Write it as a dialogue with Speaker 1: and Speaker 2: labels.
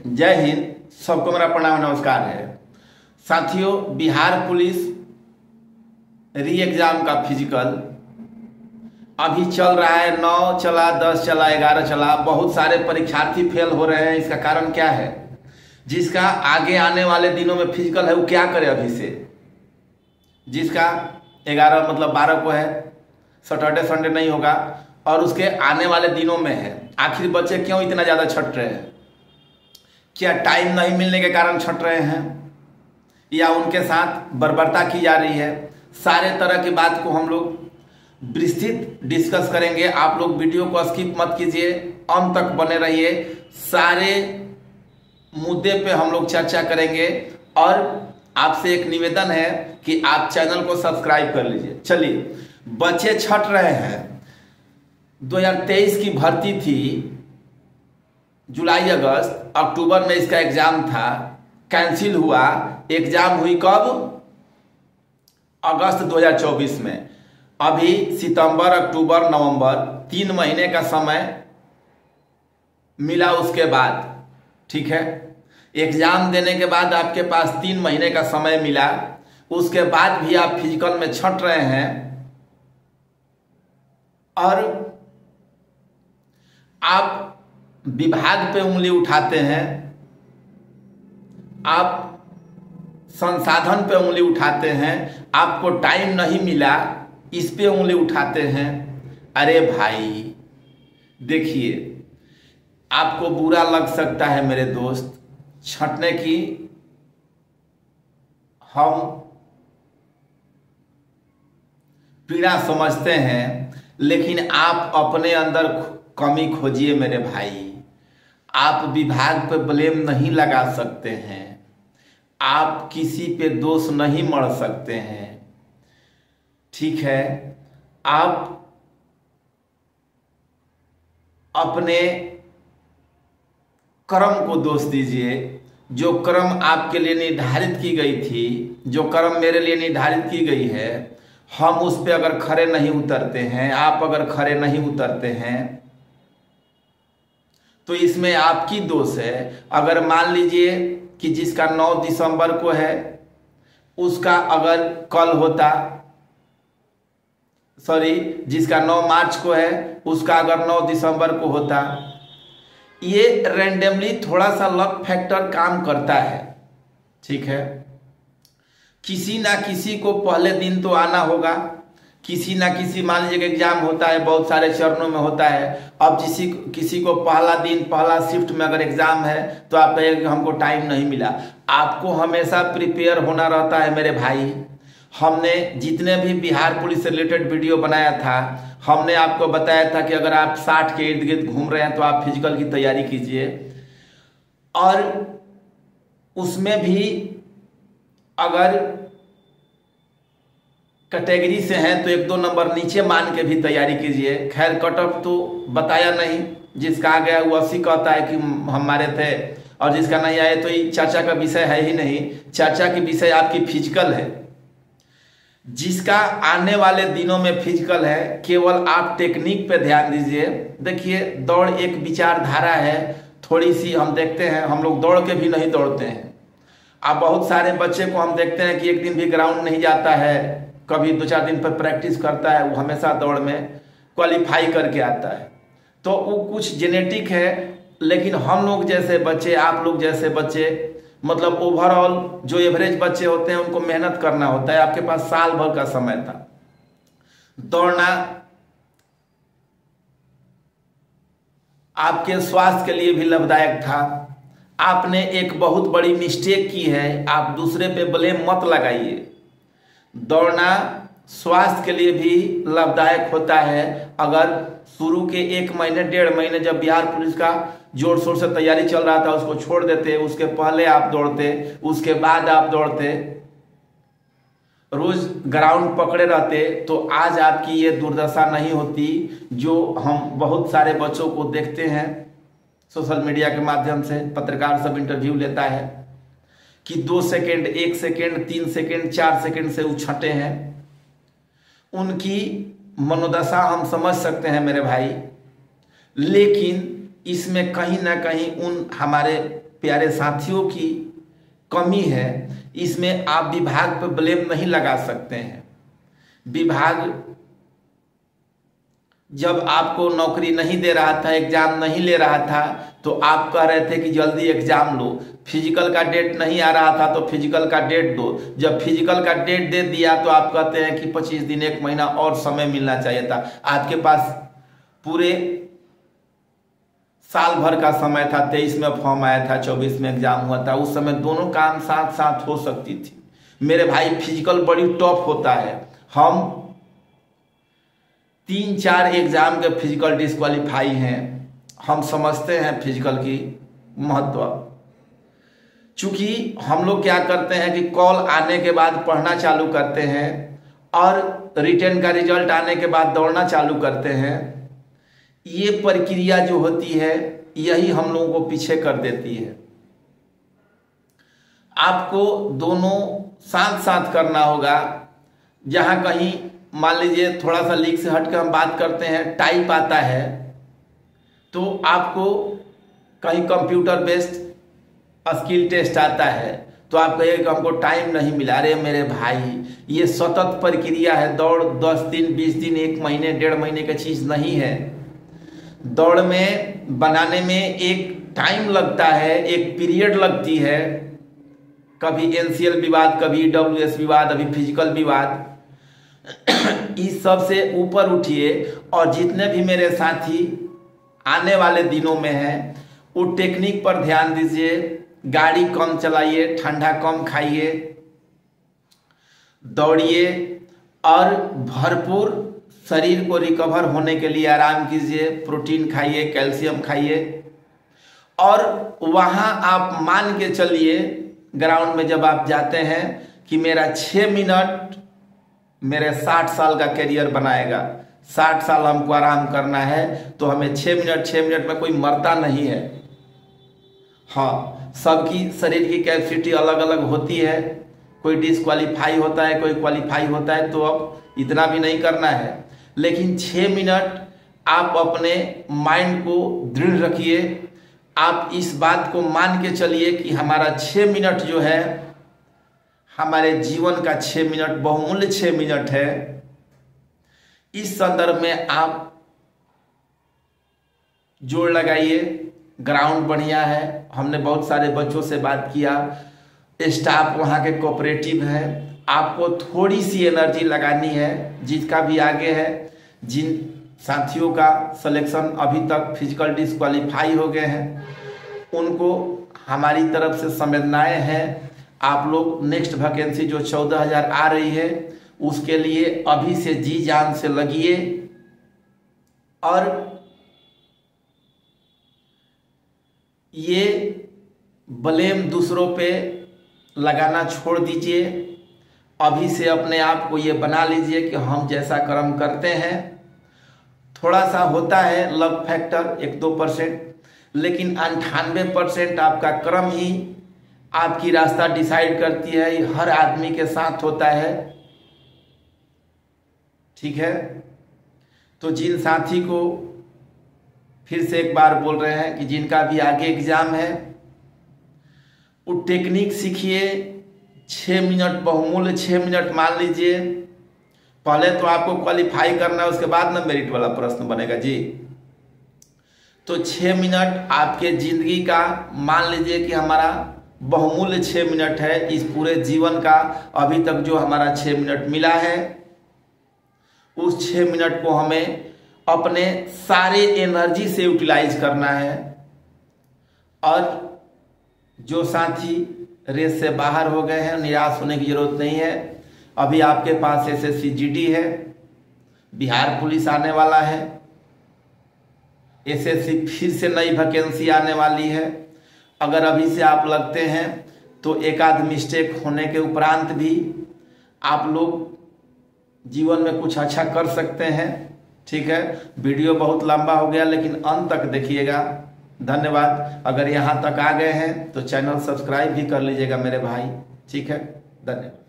Speaker 1: जय हिंद। सबको मेरा प्रणाम नमस्कार है। साथियों, बिहार पुलिस री एग्जाम का फिजिकल अभी चल रहा है। 9 चला, 10 चला, 11 चला। बहुत सारे परीक्षार्थी फेल हो रहे हैं। इसका कारण क्या है? जिसका आगे आने वाले दिनों में फिजिकल है वो क्या करे अभी से? जिसका 11 मतलब 12 को है, सैटरडे संडे नहीं होगा और उसके आने वाले दिनों में है। आखिर बच्चे क्यों इतना ज़्यादा छट रहे हैं? क्या टाइम नहीं मिलने के कारण छट रहे हैं या उनके साथ बर्बरता की जा रही है? सारे तरह की बात को हम लोग विस्तृत डिस्कस करेंगे। आप लोग वीडियो को स्किप मत कीजिए, अंत तक बने रहिए। सारे मुद्दे पे हम लोग चर्चा करेंगे और आपसे एक निवेदन है कि आप चैनल को सब्सक्राइब कर लीजिए। चलिए, बच्चे छट रहे हैं। 2023 की भर्ती थी, जुलाई अगस्त अक्टूबर में इसका एग्जाम था, कैंसिल हुआ। एग्जाम हुई कब? अगस्त 2024 में। अभी सितंबर, अक्टूबर, नवंबर 3 महीने का समय मिला उसके बाद। ठीक है, एग्जाम देने के बाद आपके पास 3 महीने का समय मिला। उसके बाद भी आप फिजिकल में छट रहे हैं और आप विभाग पे उंगली उठाते हैं, आप संसाधन पे उंगली उठाते हैं, आपको टाइम नहीं मिला इस पे उंगली उठाते हैं। अरे भाई देखिए, आपको बुरा लग सकता है मेरे दोस्त, छंटने की हम पीड़ा समझते हैं, लेकिन आप अपने अंदर कमी खोजिए मेरे भाई। आप विभाग पे ब्लेम नहीं लगा सकते हैं, आप किसी पे दोष नहीं मढ़ सकते हैं। ठीक है, आप अपने कर्म को दोष दीजिए। जो कर्म आपके लिए निर्धारित की गई थी, जो कर्म मेरे लिए निर्धारित की गई है, हम उस पे अगर खरे नहीं उतरते हैं, आप अगर खरे नहीं उतरते हैं, तो इसमें आपकी दोष है। अगर मान लीजिए कि जिसका 9 दिसंबर को है, उसका अगर कल होता, सॉरी, जिसका 9 मार्च को है, उसका अगर 9 दिसंबर को होता। ये रैंडमली थोड़ा सा लक फैक्टर काम करता है। ठीक है, किसी ना किसी को पहले दिन तो आना होगा, किसी ना किसी, मान लीजिए एग्जाम होता है, बहुत सारे चरणों में होता है। अब किसी को पहला दिन, पहला शिफ्ट में अगर एग्जाम है तो आप कहेंगे हमको टाइम नहीं मिला। आपको हमेशा प्रिपेयर होना रहता है मेरे भाई। हमने जितने भी बिहार पुलिस से रिलेटेड वीडियो बनाया था, हमने आपको बताया था कि अगर आप 60 के इर्द गिर्द घूम रहे हैं तो आप फिजिकल की तैयारी कीजिए। और उसमें भी अगर कैटेगरी से हैं तो 1-2 नंबर नीचे मान के भी तैयारी कीजिए। खैर, कट ऑफ तो बताया नहीं, जिसका आ गया वो 80 कहता है कि हमारे थे, और जिसका नहीं आए तो ये चर्चा का विषय है ही नहीं। चर्चा की विषय आपकी फिजिकल है। जिसका आने वाले दिनों में फिजिकल है, केवल आप टेक्निक पे ध्यान दीजिए। देखिए, दौड़ एक विचारधारा है, थोड़ी सी हम देखते हैं, हम लोग दौड़ के भी नहीं दौड़ते हैं। अब बहुत सारे बच्चे को हम देखते हैं कि एक दिन भी ग्राउंड नहीं जाता है, कभी 2-4 दिन पर प्रैक्टिस करता है, वो हमेशा दौड़ में क्वालिफाई करके आता है। तो वो कुछ जेनेटिक है। लेकिन हम लोग जैसे बच्चे, आप लोग जैसे बच्चे, मतलब ओवरऑल जो एवरेज बच्चे होते हैं, उनको मेहनत करना होता है। आपके पास साल भर का समय था। दौड़ना आपके स्वास्थ्य के लिए भी लाभदायक था। आपने एक बहुत बड़ी मिस्टेक की है, आप दूसरे पे ब्लेम मत लगाइए। दौड़ना स्वास्थ्य के लिए भी लाभदायक होता है। अगर शुरू के 1 महीने 1.5 महीने जब बिहार पुलिस का जोर शोर से तैयारी चल रहा था, उसको छोड़ देते, उसके पहले आप दौड़ते, उसके बाद आप दौड़ते, रोज ग्राउंड पकड़े रहते, तो आज आपकी ये दुर्दशा नहीं होती जो हम बहुत सारे बच्चों को देखते हैं सोशल मीडिया के माध्यम से। पत्रकार सब इंटरव्यू लेता है कि 2 सेकेंड, 1 सेकेंड, 3 सेकेंड, 4 सेकेंड से उछटे हैं। उनकी मनोदशा हम समझ सकते हैं मेरे भाई, लेकिन इसमें कहीं ना कहीं उन हमारे प्यारे साथियों की कमी है, इसमें आप विभाग पर ब्लेम नहीं लगा सकते हैं। विभाग जब आपको नौकरी नहीं दे रहा था, एग्जाम नहीं ले रहा था, तो आप कह रहे थे कि जल्दी एग्जाम लो। फिजिकल का डेट नहीं आ रहा था तो फिजिकल का डेट दो। जब फिजिकल का डेट दे दिया तो आप कहते हैं कि 25 दिन 1 महीना और समय मिलना चाहिए था। आपके पास पूरे साल भर का समय था। 23 में फॉर्म आया था, 24 में एग्जाम हुआ था। उस समय दोनों काम साथ साथ हो सकती थी। मेरे भाई, फिजिकल बड़ी टफ होता है। हम 3-4 एग्जाम के फिजिकल डिस्क्वालीफाई हैं। हम समझते हैं फिजिकल की महत्व। चूंकि हम लोग क्या करते हैं कि कॉल आने के बाद पढ़ना चालू करते हैं और रिटर्न का रिजल्ट आने के बाद दौड़ना चालू करते हैं। ये प्रक्रिया जो होती है यही हम लोगों को पीछे कर देती है। आपको दोनों साथ साथ करना होगा। जहां कहीं मान लीजिए थोड़ा सा लीक से हटकर हम बात करते हैं, टाइप आता है तो आपको कहीं कंप्यूटर बेस्ड स्किल टेस्ट आता है तो आप कहिए कि हमको टाइम नहीं मिला। अरे मेरे भाई, ये सतत प्रक्रिया है। दौड़ 10 दिन 20 दिन 1 महीने 1.5 महीने की चीज नहीं है। दौड़ में बनाने में एक टाइम लगता है, एक पीरियड लगती है। कभी एनसीएल विवाद, कभी डब्ल्यूएस विवाद, अभी फिजिकल विवाद। इस सब से ऊपर उठिए और जितने भी मेरे साथी आने वाले दिनों में हैं वो टेक्निक पर ध्यान दीजिए। गाड़ी कम चलाइए, ठंडा कम खाइए, दौड़िए और भरपूर शरीर को रिकवर होने के लिए आराम कीजिए। प्रोटीन खाइए, कैल्शियम खाइए और वहाँ आप मान के चलिए ग्राउंड में जब आप जाते हैं कि मेरा 6 मिनट मेरे 60 साल का कैरियर बनाएगा। 60 साल हमको आराम करना है तो हमें 6 मिनट में कोई मरता नहीं है। हाँ, सबकी शरीर की कैपेसिटी अलग अलग होती है। कोई डिस्क्वालीफाई होता है, कोई क्वालिफाई होता है, तो अब इतना भी नहीं करना है। लेकिन 6 मिनट आप अपने माइंड को दृढ़ रखिए। आप इस बात को मान के चलिए कि हमारा 6 मिनट जो है हमारे जीवन का 6 मिनट बहुमूल्य 6 मिनट है। इस संदर्भ में आप जोड़ लगाइए। ग्राउंड बढ़िया है। हमने बहुत सारे बच्चों से बात किया, स्टाफ वहाँ के कोऑपरेटिव है। आपको थोड़ी सी एनर्जी लगानी है। जिसका भी आगे है, जिन साथियों का सिलेक्शन अभी तक फिजिकल डिस्क्वालीफाई हो गए हैं, उनको हमारी तरफ से संवेदनाएं हैं। आप लोग नेक्स्ट वैकेंसी जो 14,000 आ रही है उसके लिए अभी से जी जान से लगिए और ये ब्लेम दूसरों पे लगाना छोड़ दीजिए। अभी से अपने आप को ये बना लीजिए कि हम जैसा कर्म करते हैं। थोड़ा सा होता है लक फैक्टर 1-2%, लेकिन 98% आपका कर्म ही आपकी रास्ता डिसाइड करती है। ये हर आदमी के साथ होता है। ठीक है, तो जिन साथी को फिर से एक बार बोल रहे हैं कि जिनका भी आगे एग्जाम है वो टेक्निक सीखिए। 6 मिनट बहुमूल्य 6 मिनट मान लीजिए। पहले तो आपको क्वालिफाई करना है, उसके बाद ना मेरिट वाला प्रश्न बनेगा जी। तो 6 मिनट आपके जिंदगी का मान लीजिए कि हमारा बहुमूल्य 6 मिनट है। इस पूरे जीवन का अभी तक जो हमारा 6 मिनट मिला है, उस 6 मिनट को हमें अपने सारे एनर्जी से यूटिलाइज करना है। और जो साथी रेस से बाहर हो गए हैं, निराश होने की जरूरत नहीं है। अभी आपके पास एसएससी जीडी है, बिहार पुलिस आने वाला है, एसएससी फिर से नई वैकेंसी आने वाली है। अगर अभी से आप लगते हैं तो एक आध मिस्टेक होने के उपरांत भी आप लोग जीवन में कुछ अच्छा कर सकते हैं। ठीक है, वीडियो बहुत लंबा हो गया लेकिन अंत तक देखिएगा। धन्यवाद। अगर यहाँ तक आ गए हैं तो चैनल सब्सक्राइब भी कर लीजिएगा मेरे भाई। ठीक है, धन्यवाद।